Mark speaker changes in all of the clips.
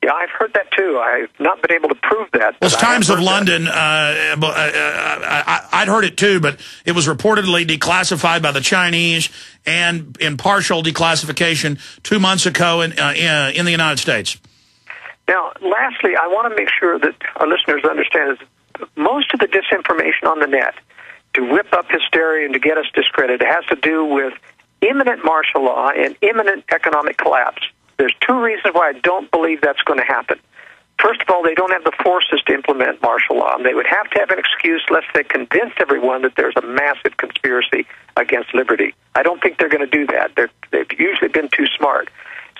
Speaker 1: Yeah, I've heard that too. I've not been able to prove that.
Speaker 2: Well, Times of London, I'd heard it too, but it was reportedly declassified by the Chinese and in partial declassification 2 months ago in the United States.
Speaker 1: Now, lastly, I want to make sure that our listeners understand that most of the disinformation on the net to whip up hysteria and to get us discredited has to do with imminent martial law and imminent economic collapse. There's 2 reasons why I don't believe that's going to happen. First of all, they don't have the forces to implement martial law. They would have to have an excuse lest they convince everyone that there's a massive conspiracy against liberty. I don't think they're going to do that. They've usually been too smart.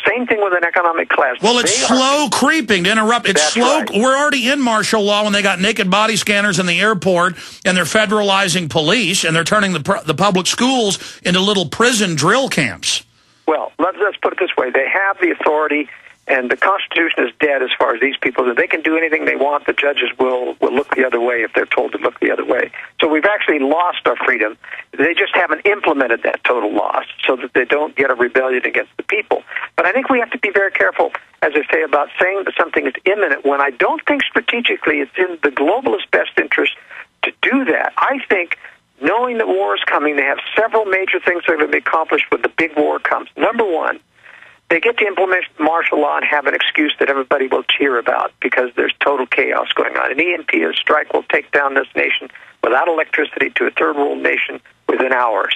Speaker 1: Same thing with an economic collapse.
Speaker 2: Well, it's slow creeping, to interrupt. It's slow.
Speaker 1: Right.
Speaker 2: We're already in martial law when they got naked body scanners in the airport, and they're federalizing police, and they're turning the public schools into little prison drill camps.
Speaker 1: Well, let's put it this way. They have the authority, and the Constitution is dead as far as these people. They can do anything they want. The judges will look the other way if they're told to look the other way. So we've actually lost our freedom. They just haven't implemented that total loss so that they don't get a rebellion against the people. But I think we have to be very careful, as I say, about saying that something is imminent when I don't think strategically it's in the globalist best interest to do that. I think, knowing that war is coming, they have several major things that are going to be accomplished when the big war comes. Number one, they get to implement martial law and have an excuse that everybody will cheer about because there's total chaos going on. An EMP strike will take down this nation without electricity to a third world nation within hours.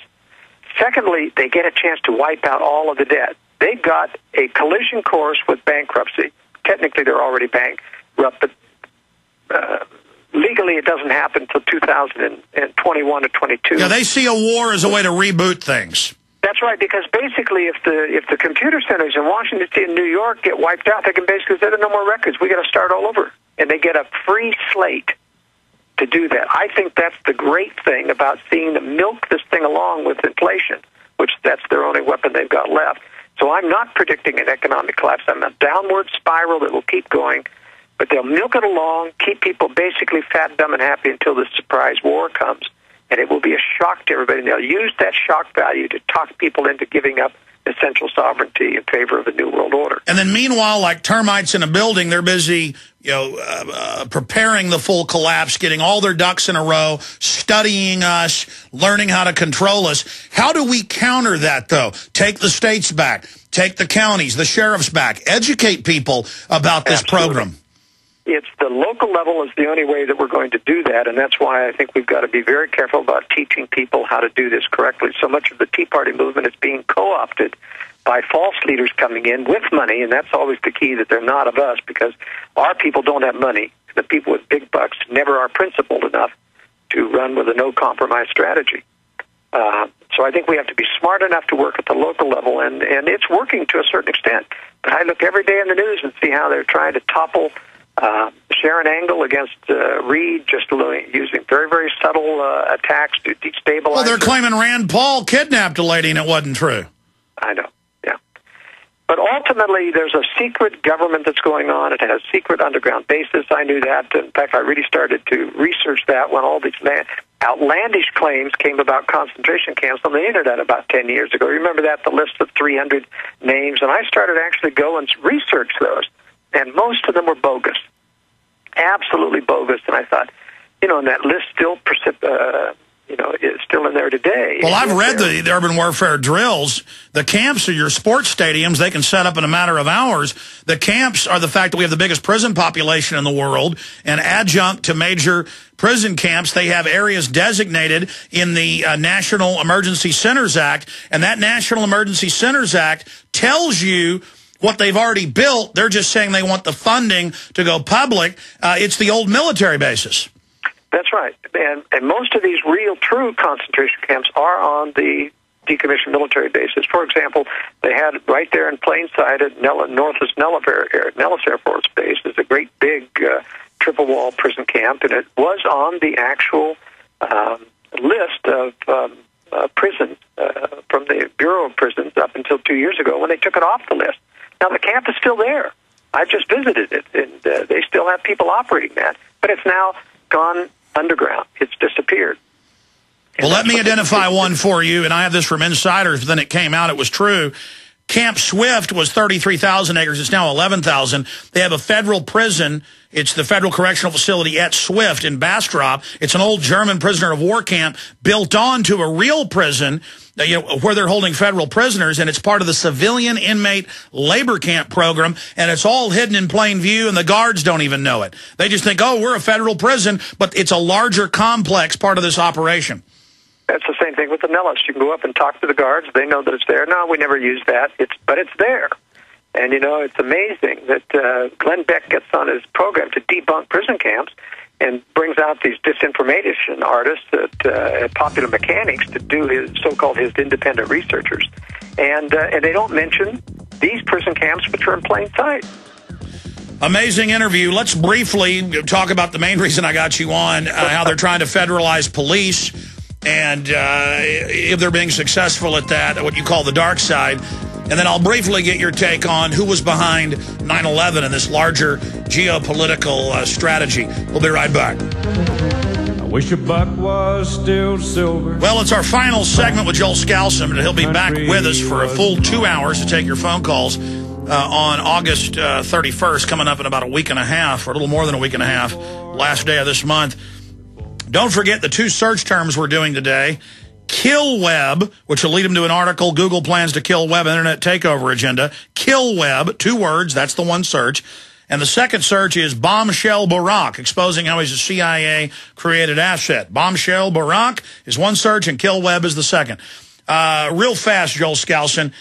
Speaker 1: Secondly, they get a chance to wipe out all of the debt. They've got a collision course with bankruptcy. Technically, they're already bankrupt, but legally it doesn't happen until 2021 or 22.
Speaker 2: Yeah, they see a war as a way to reboot things.
Speaker 1: That's right, because basically if the computer centers in Washington, D.C. and New York get wiped out, they can basically say there are no more records. We got to start all over. And they get a free slate to do that. I think that's the great thing about seeing them milk this thing along with inflation, which that's their only weapon they've got left. So I'm not predicting an economic collapse. I'm a downward spiral that will keep going, but they'll milk it along, keep people basically fat, dumb, and happy until the surprise war comes. And it will be a shock to everybody. And they'll use that shock value to talk people into giving up essential sovereignty in favor of a new world order.
Speaker 2: And then meanwhile, like termites in a building, they're busy, preparing the full collapse, getting all their ducks in a row, studying us, learning how to control us. How do we counter that, though? Take the states back, take the counties, the sheriffs back, educate people about this program.
Speaker 1: It's the local level is the only way that we're going to do that, and that's why I think we've got to be very careful about teaching people how to do this correctly. So much of the Tea Party movement is being co-opted by false leaders coming in with money, and that's always the key, that they're not of us, because our people don't have money. The people with big bucks never are principled enough to run with a no-compromise strategy. So I think we have to be smart enough to work at the local level, and it's working to a certain extent. But I look every day in the news and see how they're trying to topple Sharon Angle against Reed, just using very, very subtle attacks to destabilize.
Speaker 2: Well, they're claiming Rand Paul kidnapped a lady, and it wasn't true.
Speaker 1: I know, yeah. But ultimately, there's a secret government that's going on. It has secret underground bases. I knew that. In fact, I really started to research that when all these outlandish claims came about concentration camps on the Internet about 10 years ago. Remember that, the list of 300 names? And I started actually go and research those. And most of them were bogus, absolutely bogus. And I thought, and that list still, is still in there today.
Speaker 2: Well, I've read the urban warfare drills. The camps are your sports stadiums. They can set up in a matter of hours. The camps are the fact that we have the biggest prison population in the world. And adjunct to major prison camps, they have areas designated in the National Emergency Centers Act. And that National Emergency Centers Act tells you what they've already built. They're just saying they want the funding to go public. It's the old military bases.
Speaker 1: That's right. And most of these real, true concentration camps are on the decommissioned military bases. For example, they had right there in plain sight at Northwest Nellis Air Force Base is a great big triple-wall prison camp, and it was on the actual list of prisons from the Bureau of Prisons up until 2 years ago when they took it off the list. Now, the camp is still there. I've just visited it, and they still have people operating that. But it's now gone underground. It's disappeared.
Speaker 2: Well, let me identify one for you, and I have this from insiders, but then it came out it was true. Camp Swift was 33,000 acres. It's now 11,000. They have a federal prison. It's the Federal Correctional Facility at Swift in Bastrop. It's an old German prisoner of war camp built onto a real prison, where they're holding federal prisoners, and it's part of the civilian inmate labor camp program, and it's all hidden in plain view, and the guards don't even know it. They just think, oh, we're a federal prison, but it's a larger complex part of this operation.
Speaker 1: That's the same thing with the Nellis. You can go up and talk to the guards. They know that it's there. No, we never use that. But it's there. And, it's amazing that Glenn Beck gets on his program to debunk prison camps and brings out these disinformation artists, popular mechanics, to do his so-called his independent researchers. And they don't mention these prison camps, which are in plain sight.
Speaker 2: Amazing interview. Let's briefly talk about the main reason I got you on, how they're trying to federalize police, and if they're being successful at that, what you call the dark side. And then I'll briefly get your take on who was behind 9/11 and this larger geopolitical strategy. We'll be right back.
Speaker 3: I wish a buck was still silver.
Speaker 2: Well, it's our final segment with Joel-Skousen, and he'll be back with us for a full 2 hours to take your phone calls on August 31st, coming up in about a week and a half, or a little more than a week and a half, last day of this month. Don't forget the 2 search terms we're doing today. Kill Web, which will lead them to an article, Google plans to kill web internet takeover agenda. Kill Web, 2 words, that's the one search. And the second search is Bombshell Barack, exposing how he's a CIA-created asset. Bombshell Barack is one search, and Kill Web is the second. Real fast, Joel-Skousen,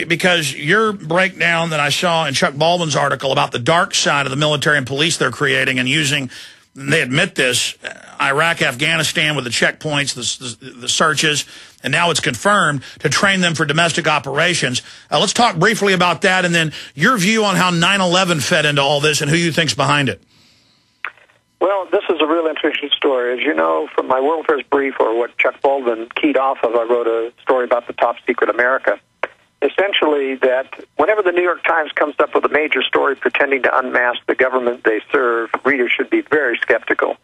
Speaker 2: because your breakdown that I saw in Chuck Baldwin's article about the dark side of the military and police they're creating and using, and they admit this, Iraq, Afghanistan with the checkpoints, the searches, and now it's confirmed, to train them for domestic operations. Let's talk briefly about that, and then your view on how 9/11 fed into all this and who you think's behind it.
Speaker 1: Well, this is a real interesting story. As you know, from my World Affairs Brief, or what Chuck Baldwin keyed off of, I wrote a story about the top secret America. Essentially, that whenever the New York Times comes up with a major story pretending to unmask the government they serve, readers should be very skeptical.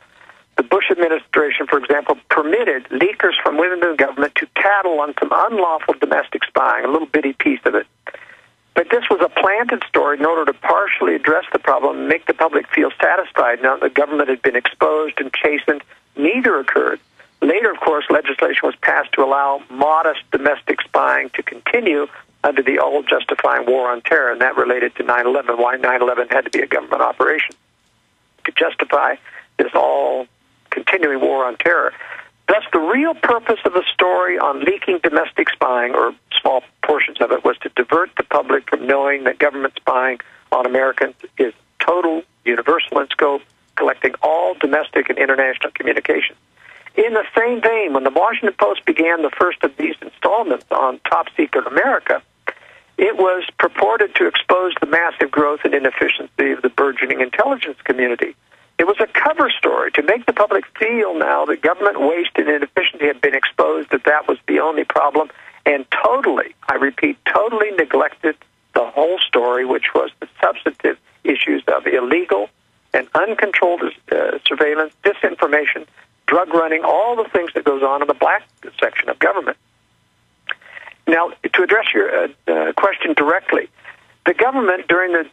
Speaker 1: The Bush administration, for example, permitted leakers from within the government to tattle on some unlawful domestic spying, a little bitty piece of it. But this was a planted story in order to partially address the problem and make the public feel satisfied now the government had been exposed and chastened. Neither occurred. Later, of course, legislation was passed to allow modest domestic spying to continue under the old justifying war on terror, and that related to 9/11, why 9/11 had to be a government operation, to justify this all continuing war on terror. Thus, the real purpose of the story on leaking domestic spying, or small portions of it, was to divert the public from knowing that government spying on Americans is total, universal in scope, collecting all domestic and international communications. In the same vein, when the Washington Post began the first of these installments on Top Secret America, it was purported to expose the massive growth and inefficiency of the burgeoning intelligence community. It was a cover story to make the public feel now that government waste and inefficiency had been exposed, that was the only problem, and totally, I repeat, totally neglected the whole story, which was the substantive issues of illegal and uncontrolled surveillance, disinformation, drug running, all the things that goes on in the black section of government. Now, to address your question directly, the government during the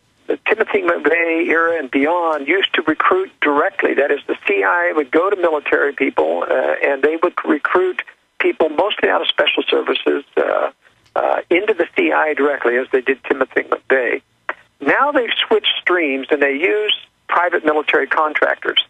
Speaker 1: Timothy McVeigh era and beyond used to recruit directly. That is, the CIA would go to military people, and they would recruit people mostly out of special services into the CIA directly, as they did Timothy McVeigh. Now they've switched streams, and they use private military contractors.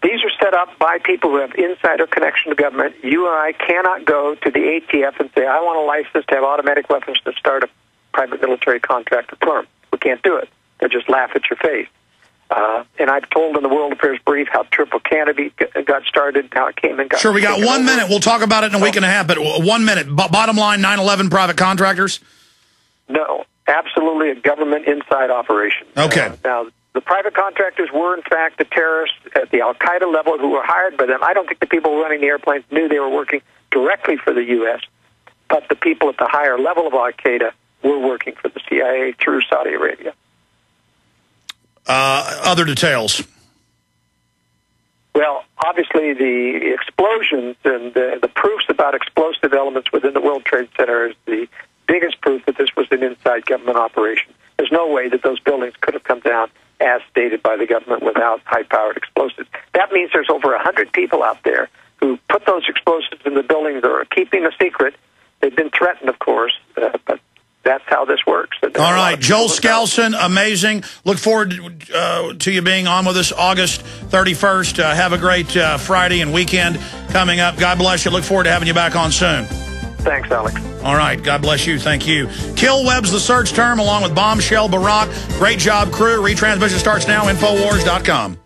Speaker 1: These are set up by people who have insider connection to government. You and I cannot go to the ATF and say, I want a license to have automatic weapons to start a private military contractor firm. We can't do it. They'll just laugh at your face. And I've told in the World Affairs Brief how Triple Canopy got started, how it came and got...
Speaker 2: Sure, we got 1 minute. We'll talk about it in a week and a half, but 1 minute. Bottom line, 9/11 private contractors?
Speaker 1: No, absolutely a government inside operation.
Speaker 2: Okay.
Speaker 1: Now, the private contractors were, in fact, the terrorists at the Al-Qaeda level who were hired by them. I don't think the people running the airplanes knew they were working directly for the U.S., but the people at the higher level of Al-Qaeda were working for the CIA through Saudi Arabia.
Speaker 2: Other details?
Speaker 1: Well, obviously the explosions and the proofs about explosive elements within the World Trade Center is the biggest proof that this was an inside government operation. There's no way that those buildings could have come down as stated by the government without high-powered explosives. That means there's over 100 people out there who put those explosives in the buildings or are keeping a secret. They've been threatened, of course, but that's how this works.
Speaker 2: All right, Joel-skousen, amazing. Look forward to you being on with us August 31st. Have a great Friday and weekend coming up. God bless you. Look forward to having you back on soon.
Speaker 1: Thanks, Alex.
Speaker 2: All right, God bless you. Thank you. Kill Web's the search term, along with Bombshell, Barack. Great job, crew. Retransmission starts now, Infowars.com.